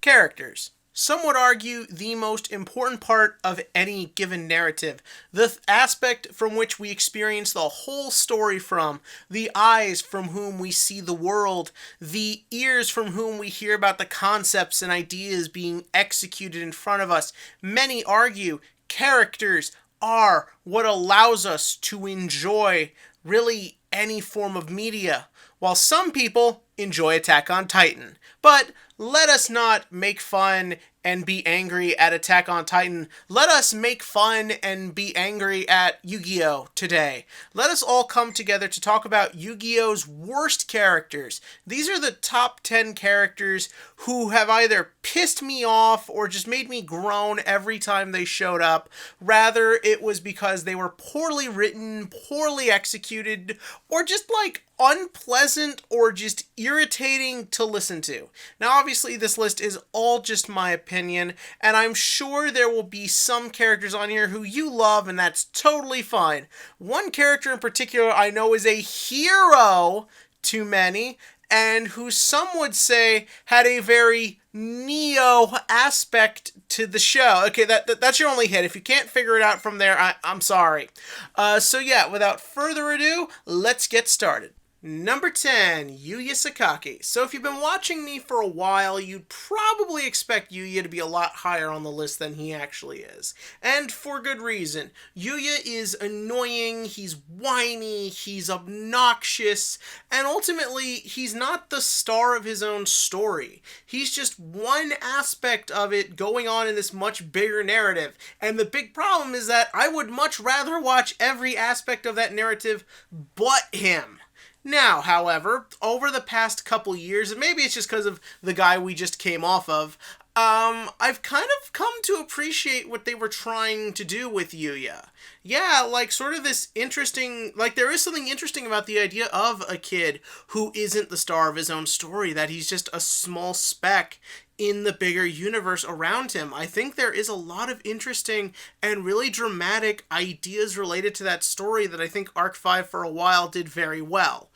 Characters. Some would argue the most important part of any given narrative, the aspect from which we experience the whole story from, the eyes from whom we see the world, the ears from whom we hear about the concepts and ideas being executed in front of us. Many argue characters are what allows us to enjoy really any form of media, while some people enjoy Attack on Titan. But let us not make fun and be angry at Attack on Titan. Let us make fun and be angry at Yugioh today. Let us all come together to talk about Yugioh's worst characters. These are the top 10 characters who have either pissed me off or just made me groan every time they showed up. Rather, it was because they were poorly written, poorly executed, or just unpleasant or just irritating to listen to. Now, obviously, this list is all just my opinion, and I'm sure there will be some characters on here who you love, and that's totally fine. One character in particular I know is a hero to many, and who some would say had a very Neo aspect to the show. Okay, that's your only hit. If you can't figure it out from there, I'm sorry. So yeah, without further ado, let's get started. Number 10, Yuya Sakaki. So if you've been watching me for a while, you'd probably expect Yuya to be a lot higher on the list than he actually is. And for good reason. Yuya is annoying, he's whiny, he's obnoxious, and ultimately, he's not the star of his own story. He's just one aspect of it going on in this much bigger narrative. And the big problem is that I would much rather watch every aspect of that narrative but him. Now, however, over the past couple years, and maybe it's just because of the guy we just came off of, I've kind of come to appreciate what they were trying to do with Yuya. Yeah, sort of this interesting, there is something interesting about the idea of a kid who isn't the star of his own story, that he's just a small speck in the bigger universe around him. I think there is a lot of interesting and really dramatic ideas related to that story that I think Arc 5 for a while did very well.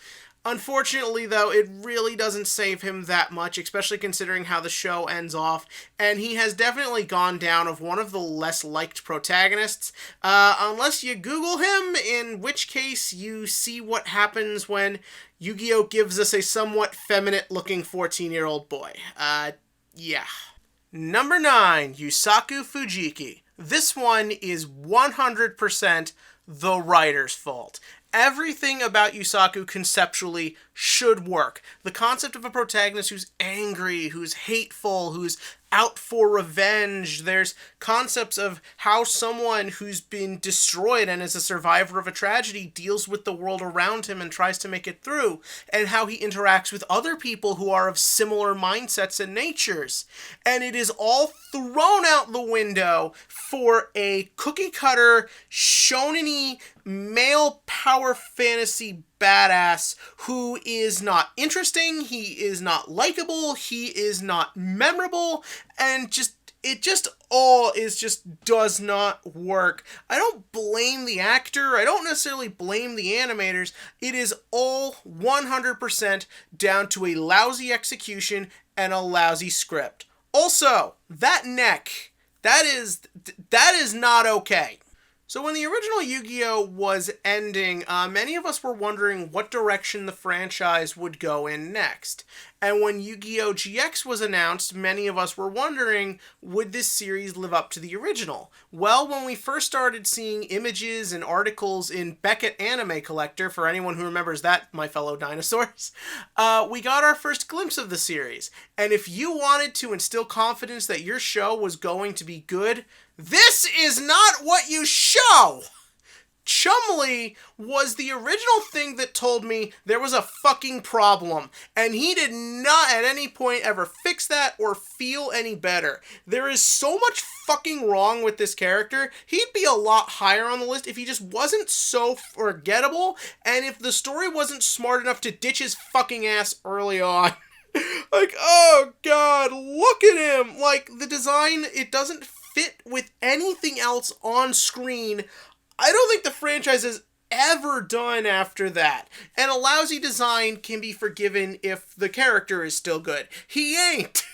Unfortunately, though, it really doesn't save him that much, especially considering how the show ends off, and he has definitely gone down of one of the less liked protagonists, unless you Google him, in which case you see what happens when Yugioh gives us a somewhat feminine-looking 14-year-old boy. Yeah. Number 9, Yusaku Fujiki. This one is 100% the writer's fault. Everything about Yusaku conceptually should work. The concept of a protagonist who's angry, who's hateful, who's out for revenge. There's concepts of how someone who's been destroyed and is a survivor of a tragedy deals with the world around him and tries to make it through, and how he interacts with other people who are of similar mindsets and natures. And it is all thrown out the window for a cookie-cutter, shonen-y, male power fantasy badass who is not interesting, he is not likable, he is not memorable, and it just does not work. I don't blame the actor, I don't necessarily blame the animators, it is all 100% down to a lousy execution and a lousy script. Also, that neck, that is not okay. So when the original Yu-Gi-Oh! Was ending, many of us were wondering what direction the franchise would go in next. And when Yu-Gi-Oh! GX was announced, many of us were wondering, would this series live up to the original? Well, when we first started seeing images and articles in Beckett Anime Collector, for anyone who remembers that, my fellow dinosaurs, we got our first glimpse of the series. And if you wanted to instill confidence that your show was going to be good, this is not what you show! Chumley was the original thing that told me there was a fucking problem, and he did not at any point ever fix that or feel any better. There is so much fucking wrong with this character. He'd be a lot higher on the list if he just wasn't so forgettable, and if the story wasn't smart enough to ditch his fucking ass early on. Oh god, look at him! The design, it doesn't fit with anything else on screen. I don't think the franchise has ever done after that. And a lousy design can be forgiven if the character is still good. He ain't.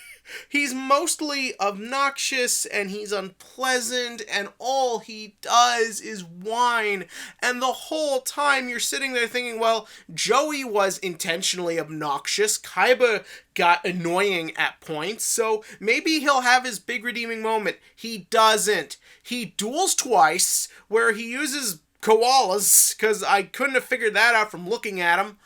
He's mostly obnoxious and he's unpleasant and all he does is whine. And the whole time you're sitting there thinking, well, Joey was intentionally obnoxious. Kaiba got annoying at points, so maybe he'll have his big redeeming moment. He doesn't. He duels twice, where he uses koalas, because I couldn't have figured that out from looking at him.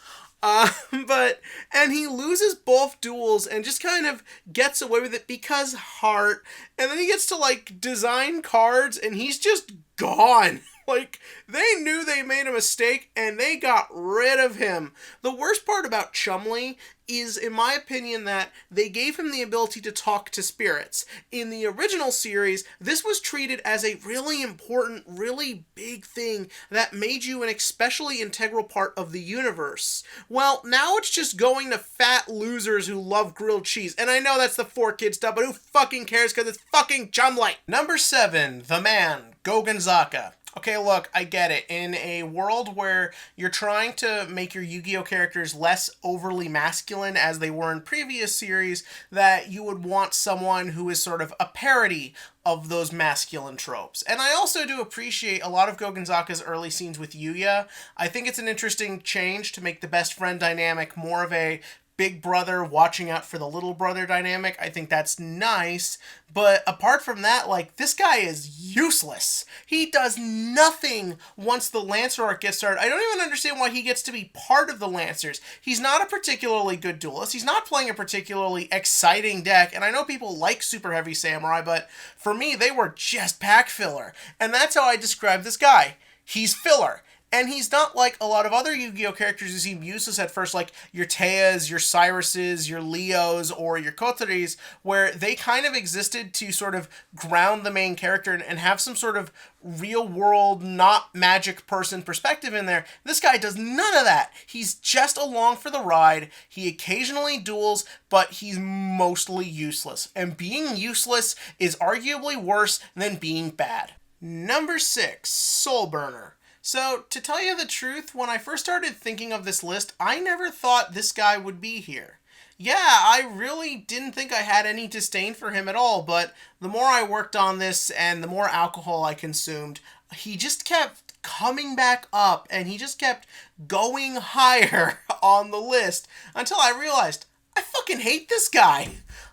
And he loses both duels and just kind of gets away with it because heart. And then he gets to, like, design cards and he's just gone. Like, they knew they made a mistake and they got rid of him. The worst part about Chumley is, in my opinion, that they gave him the ability to talk to spirits. In the original series, this was treated as a really important, really big thing that made you an especially integral part of the universe. Well, now it's just going to fat losers who love grilled cheese. And I know that's the 4Kid stuff, but who fucking cares because it's fucking Chumley. Number 7, the man, Gogonzaka. Okay, look, I get it. In a world where you're trying to make your Yu-Gi-Oh characters less overly masculine as they were in previous series, that you would want someone who is sort of a parody of those masculine tropes. And I also do appreciate a lot of Gogonzaka's early scenes with Yuya. I think it's an interesting change to make the best friend dynamic more of a big brother watching out for the little brother dynamic. I think that's nice. But apart from that, like, this guy is useless. He does nothing once the Lancer arc gets started. I don't even understand why he gets to be part of the Lancers. He's not a particularly good duelist. He's not playing a particularly exciting deck. And I know people like Super Heavy Samurai, but for me, they were just pack filler. And that's how I describe this guy. He's filler. And he's not like a lot of other Yu-Gi-Oh characters who seem useless at first, like your Teas, your Cyruses, your Leos, or your Koteris, where they kind of existed to sort of ground the main character and have some sort of real-world, not magic person perspective in there. This guy does none of that. He's just along for the ride. He occasionally duels, but he's mostly useless. And being useless is arguably worse than being bad. Number 6, Soulburner. So, to tell you the truth, when I first started thinking of this list, I never thought this guy would be here. Yeah, I really didn't think I had any disdain for him at all, but the more I worked on this and the more alcohol I consumed, he just kept coming back up and he just kept going higher on the list until I realized, I fucking hate this guy.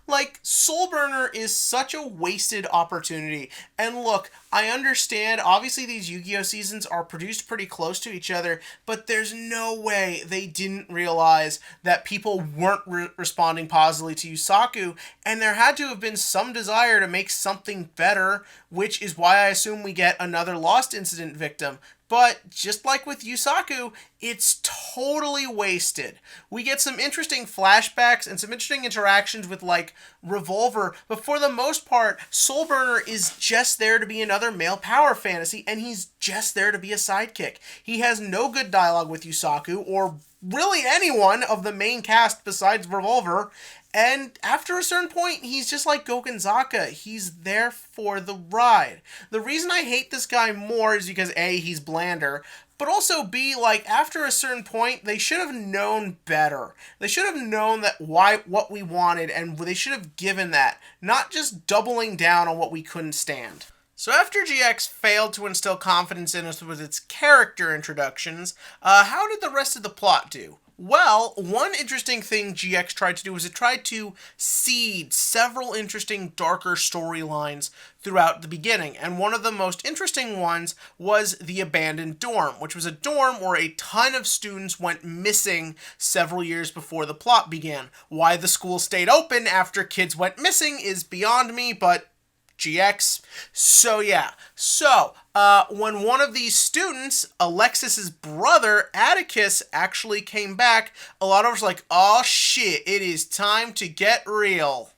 Like, Soulburner is such a wasted opportunity. And look, I understand, obviously these Yu-Gi-Oh seasons are produced pretty close to each other, but there's no way they didn't realize that people weren't responding positively to Yusaku, and there had to have been some desire to make something better, which is why I assume we get another Lost Incident victim. But just like with Yusaku, it's totally wasted. We get some interesting flashbacks and some interesting interactions with, like, Revolver, but for the most part, Soulburner is just there to be another male power fantasy, and he's just there to be a sidekick. He has no good dialogue with Yusaku, or really anyone of the main cast besides Revolver, and after a certain point, he's just like Gogonzaka. He's there for the ride. The reason I hate this guy more is because A, he's blander, but also B, like, after a certain point, they should have known better. They should have known that what we wanted, and they should have given that, not just doubling down on what we couldn't stand. So after GX failed to instill confidence in us with its character introductions, how did the rest of the plot do? Well, one interesting thing GX tried to do was it tried to seed several interesting darker storylines throughout the beginning, and one of the most interesting ones was the abandoned dorm, which was a dorm where a ton of students went missing several years before the plot began. Why the school stayed open after kids went missing is beyond me, but GX. So yeah. So, when one of these students, Alexis's brother, Atticus, actually came back, a lot of us were like, oh shit, it is time to get real.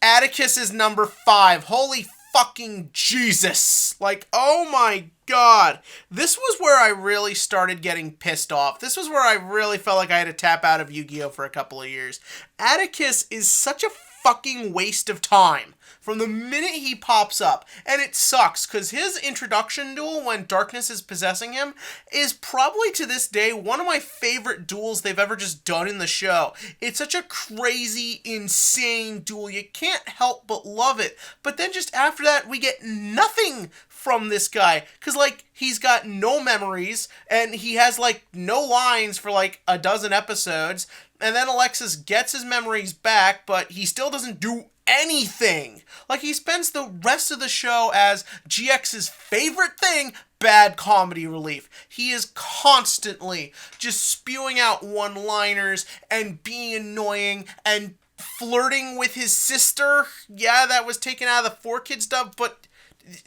Atticus is number 5. Holy fucking Jesus. Like, oh my god. This was where I really started getting pissed off. This was where I really felt like I had to tap out of Yu-Gi-Oh for a couple of years. Atticus is such a fucking waste of time from the minute he pops up. And it sucks, because his introduction duel when darkness is possessing him is probably to this day one of my favorite duels they've ever just done in the show. It's such a crazy, insane duel. You can't help but love it. But then just after that, we get nothing from this guy, because like he's got no memories and he has like no lines for like a dozen episodes, and then Alexis gets his memories back, but he still doesn't do anything. Like, he spends the rest of the show as GX's favorite thing, bad comedy relief. He is constantly just spewing out one-liners and being annoying and flirting with his sister. Yeah, that was taken out of the 4Kids dub, but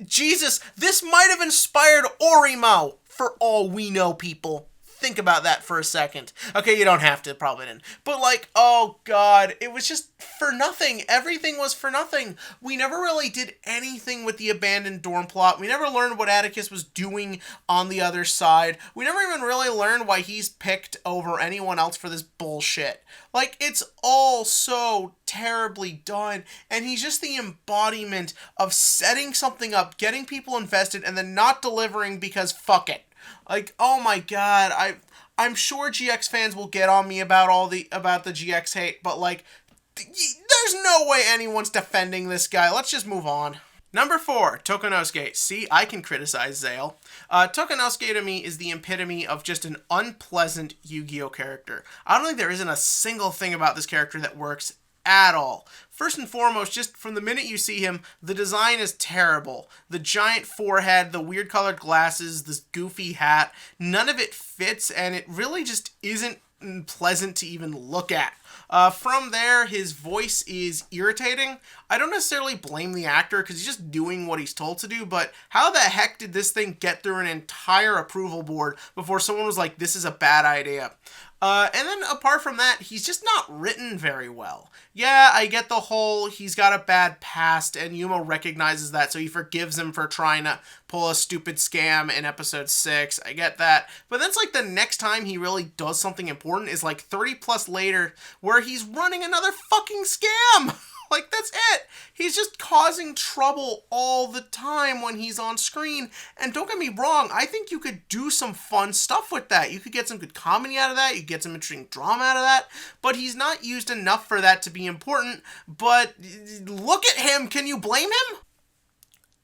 Jesus, this might have inspired Orimo, for all we know, people. Think about that for a second. Okay, you don't have to, probably didn't. But like, oh god, it was just for nothing. Everything was for nothing. We never really did anything with the abandoned dorm plot. We never learned what Atticus was doing on the other side. We never even really learned why he's picked over anyone else for this bullshit. Like, it's all so terribly done, and he's just the embodiment of setting something up, getting people invested, and then not delivering because fuck it. Like, oh my god, I'm sure GX fans will get on me about the GX hate, but like, there's no way anyone's defending this guy. Let's just move on. Number 4, Tokuonosuke. See, I can criticize Zale. Tokuonosuke to me is the epitome of just an unpleasant Yu-Gi-Oh character. I don't think there isn't a single thing about this character that works at all. First and foremost, just from the minute you see him, the design is terrible. The giant forehead, the weird colored glasses, this goofy hat, none of it fits, and it really just isn't pleasant to even look at. From there, his voice is irritating. I don't necessarily blame the actor because he's just doing what he's told to do, but how the heck did this thing get through an entire approval board before someone was like, this is a bad idea? And then apart from that, he's just not written very well. Yeah, I get the whole he's got a bad past, and Yumo recognizes that, so he forgives him for trying to pull a stupid scam in episode 6. I get that. But that's like the next time he really does something important is like 30 plus later, where he's running another fucking scam. Like, that's it. He's just causing trouble all the time when he's on screen. And don't get me wrong, I think you could do some fun stuff with that. You could get some good comedy out of that. You could get some interesting drama out of that. But he's not used enough for that to be important. But look at him. Can you blame him?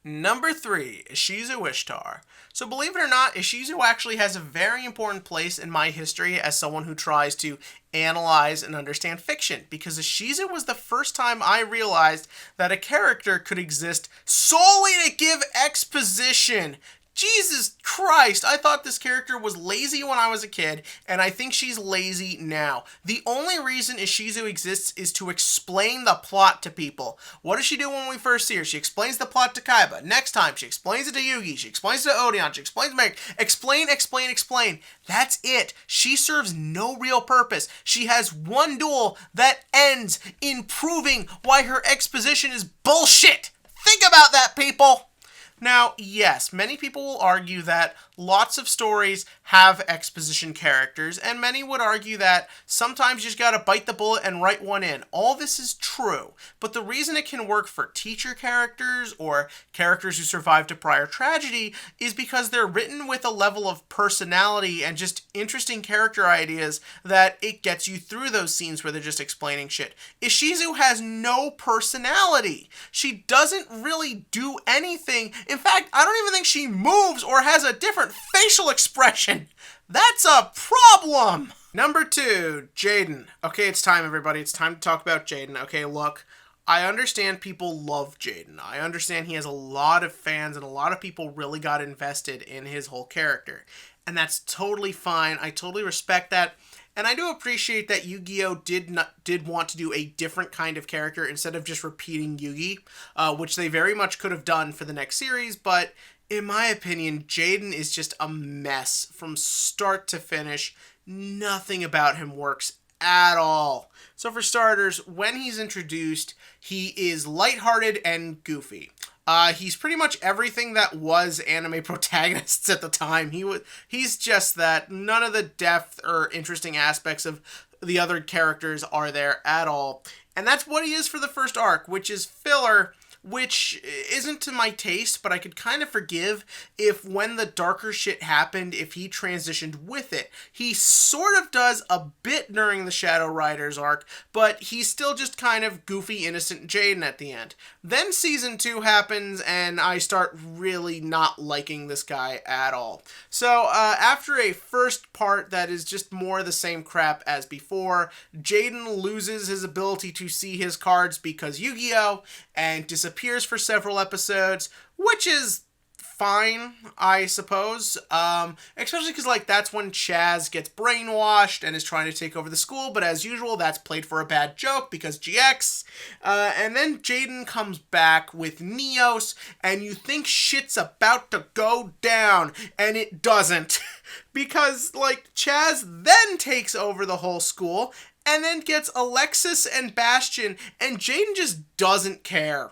Number 3, Ishizu Ishtar. So believe it or not, Ishizu actually has a very important place in my history as someone who tries to analyze and understand fiction, because Ishizu was the first time I realized that a character could exist solely to give exposition. Jesus Christ, I thought this character was lazy when I was a kid, and I think she's lazy now. The only reason Ishizu exists is to explain the plot to people. What does she do when we first see her? She explains the plot to Kaiba. Next time, she explains it to Yugi. She explains it to Odeon. She explains Meg. Explain. That's it. She serves no real purpose. She has one duel that ends in proving why her exposition is bullshit. Think about that, people. Now, yes, many people will argue that lots of stories have exposition characters, and many would argue that sometimes you just gotta bite the bullet and write one in. All this is true, but the reason it can work for teacher characters or characters who survived a prior tragedy is because they're written with a level of personality and just interesting character ideas that it gets you through those scenes where they're just explaining shit. Ishizu has no personality. She doesn't really do anything. In fact, I don't even think she moves or has a different facial expression. That's a problem. Number 2, Jaden. Okay, it's time, everybody. It's time to talk about Jaden. Okay, look, I understand people love Jaden. I understand he has a lot of fans and a lot of people really got invested in his whole character. And that's totally fine. I totally respect that. And I do appreciate that Yugioh did want to do a different kind of character instead of just repeating Yugi, which they very much could have done for the next series, but in my opinion, Jaden is just a mess from start to finish. Nothing about him works at all. So for starters, when he's introduced, he is lighthearted and goofy. He's pretty much everything that was anime protagonists at the time. He's just that. None of the depth or interesting aspects of the other characters are there at all. And that's what he is for the first arc, which is filler, which isn't to my taste, but I could kind of forgive if when the darker shit happened, if he transitioned with it. He sort of does a bit during the Shadow Riders arc, but he's still just kind of goofy, innocent Jaden at the end. Then season 2 happens, and I start really not liking this guy at all. So after a first part that is just more the same crap as before, Jaden loses his ability to see his cards because Yugioh, and disappears for several episodes, which is fine, I suppose. Especially because, like, that's when Chaz gets brainwashed and is trying to take over the school, but as usual, that's played for a bad joke because GX. And then Jaden comes back with Neos, and you think shit's about to go down, and it doesn't. Because, like, Chaz then takes over the whole school, and then gets Alexis and Bastion, and Jaden just doesn't care.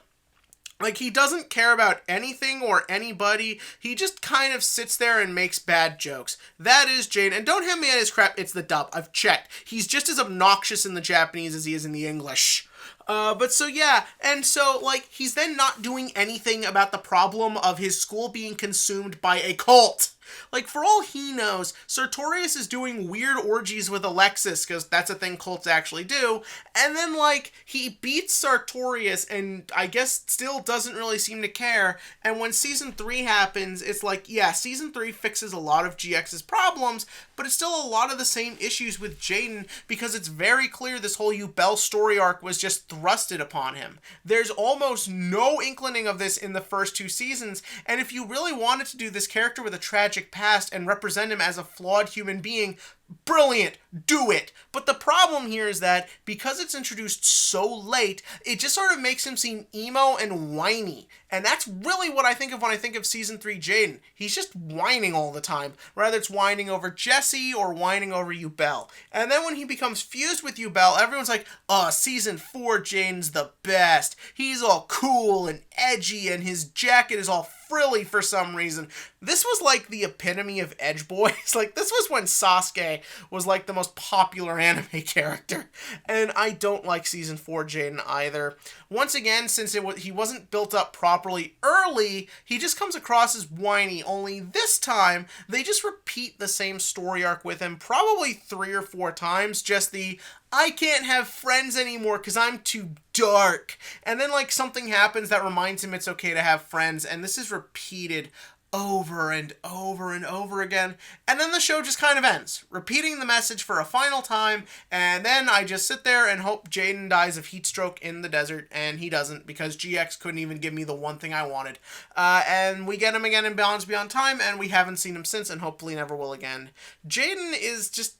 Like, he doesn't care about anything or anybody. He just kind of sits there and makes bad jokes. That is Jaden. And don't have me on his crap, it's the dub. I've checked. He's just as obnoxious in the Japanese as he is in the English. But so yeah, and so, like, he's then not doing anything about the problem of his school being consumed by a cult. Like, for all he knows, Sartorius is doing weird orgies with Alexis, because that's a thing cults actually do, and then, like, he beats Sartorius, and I guess still doesn't really seem to care, and when Season 3 happens, it's like, yeah, Season 3 fixes a lot of GX's problems, but it's still a lot of the same issues with Jaden, because it's very clear this whole Yubel story arc was just thrusted upon him. There's almost no inkling of this in the first 2 seasons, and if you really wanted to do this character with a tragic past and represent him as a flawed human being, brilliant, do it. But the problem here is that because it's introduced so late, it just sort of makes him seem emo and whiny. And that's really what I think of when I think of Season 3 Jaden. He's just whining all the time. Rather it's whining over Jesse or whining over Yubel. And then when he becomes fused with Yubel, everyone's like, oh, Season 4 Jaden's the best. He's all cool and edgy and his jacket is all frilly for some reason. This was like the epitome of Edge Boys. Like, this was when Sasuke was like the most popular anime character. And I don't like Season 4 Jaden either. Once again, since he wasn't built up properly early, he just comes across as whiny, only this time they just repeat the same story arc with him probably 3 or 4 times, just the I can't have friends anymore because I'm too dark. And then, like, something happens that reminds him it's okay to have friends, and this is repeated over and over and over again. And then the show just kind of ends, repeating the message for a final time, and then I just sit there and hope Jaden dies of heat stroke in the desert, and he doesn't, because GX couldn't even give me the one thing I wanted. And we get him again in Balance Beyond Time, and we haven't seen him since, and hopefully never will again. Jaden is just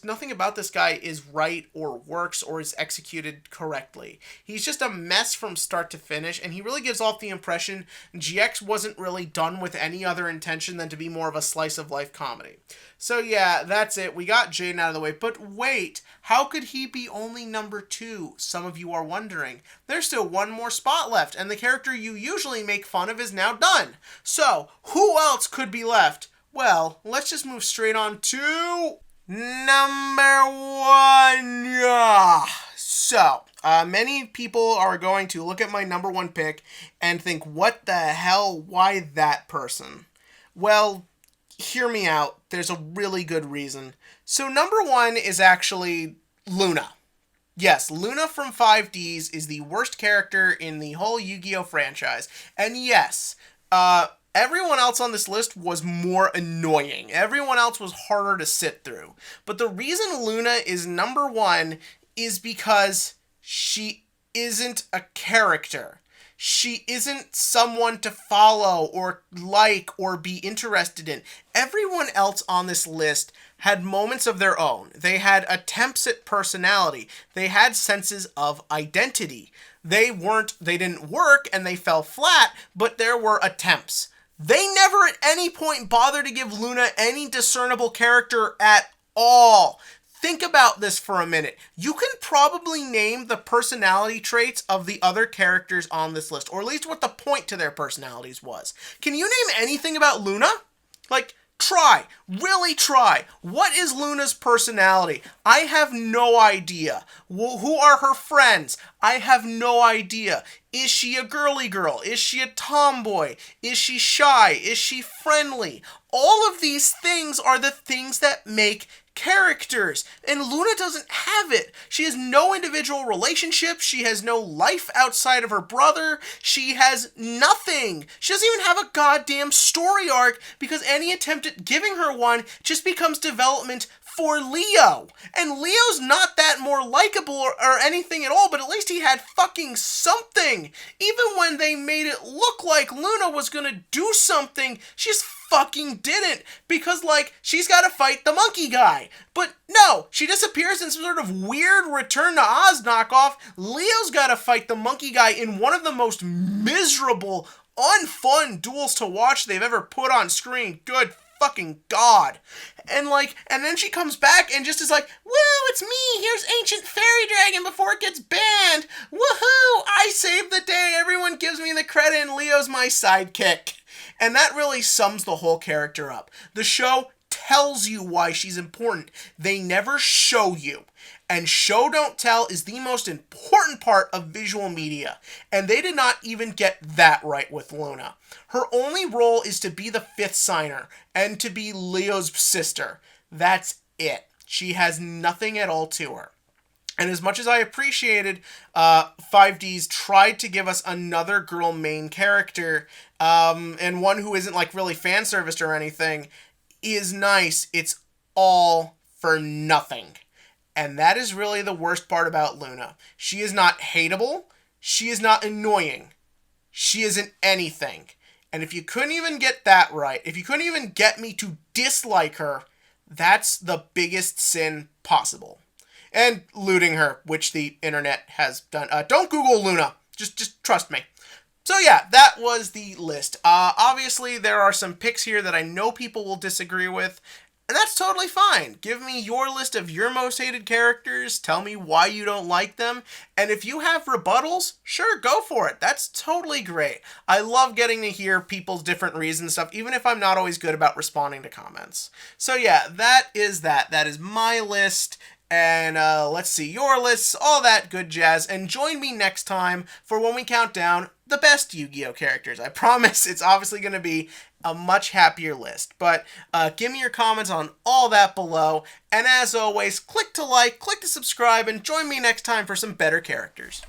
nothing about this guy is right or works or is executed correctly. He's just a mess from start to finish, and he really gives off the impression GX wasn't really done with any other intention than to be more of a slice of life comedy. So yeah, that's it. We got Jaden out of the way. But wait, how could he be only number 2? Some of you are wondering. There's still one more spot left, and the character you usually make fun of is now done. So, who else could be left? Well, let's just move straight on to number 1. Yeah. So, many people are going to look at my number 1 pick and think, what the hell, why that person? Well, hear me out. There's a really good reason. So number 1 is actually Luna. Yes, Luna from 5Ds is the worst character in the whole Yu-Gi-Oh franchise. And yes, everyone else on this list was more annoying. Everyone else was harder to sit through. But the reason Luna is number 1 is because she isn't a character. She isn't someone to follow or like or be interested in. Everyone else on this list had moments of their own. They had attempts at personality. They had senses of identity. They didn't work and they fell flat, but there were attempts. They never at any point bothered to give Luna any discernible character at all. Think about this for a minute. You can probably name the personality traits of the other characters on this list, or at least what the point to their personalities was. Can you name anything about Luna? Like, Try. Really try. What is Luna's personality? I have no idea. Who are her friends? I have no idea. Is she a girly girl? Is she a tomboy? Is she shy? Is she friendly? All of these things are the things that make characters, and Luna doesn't have it. She has no individual relationships. She has no life outside of her brother. She has nothing. She doesn't even have a goddamn story arc, because any attempt at giving her one just becomes development for Leo. And Leo's not that more likable or anything at all, but at least he had fucking something. Even when they made it look like Luna was gonna do something, she just fucking didn't, because, like, she's gotta fight the monkey guy. But no, she disappears in some sort of weird Return to Oz knockoff. Leo's gotta fight the monkey guy in one of the most miserable, unfun duels to watch they've ever put on screen. Good fucking God. And then she comes back and just is like, woo, it's me, here's Ancient Fairy Dragon before it gets banned. Woohoo, I saved the day, everyone gives me the credit, and Leo's my sidekick. And that really sums the whole character up. The show tells you why she's important. They never show you. And show don't tell is the most important part of visual media. And they did not even get that right with Luna. Her only role is to be the fifth signer and to be Leo's sister. That's it. She has nothing at all to her. And as much as I appreciated 5D's tried to give us another girl main character, and one who isn't like really fan serviced or anything, is nice, it's all for nothing. And that is really the worst part about Luna. She is not hateable. She is not annoying. She isn't anything. And if you couldn't even get that right, if you couldn't even get me to dislike her, that's the biggest sin possible. And looting her, which the internet has done. Don't Google Luna. Just trust me. So yeah, that was the list. Obviously, there are some picks here that I know people will disagree with, and that's totally fine. Give me your list of your most hated characters. Tell me why you don't like them. And if you have rebuttals, sure, go for it. That's totally great. I love getting to hear people's different reasons and stuff, even if I'm not always good about responding to comments. So yeah, that is that. That is my list. And let's see your lists, all that good jazz. And join me next time for when we count down the best Yu-Gi-Oh characters. I promise it's obviously going to be a much happier list. But give me your comments on all that below. And as always, click to like, click to subscribe, and join me next time for some better characters.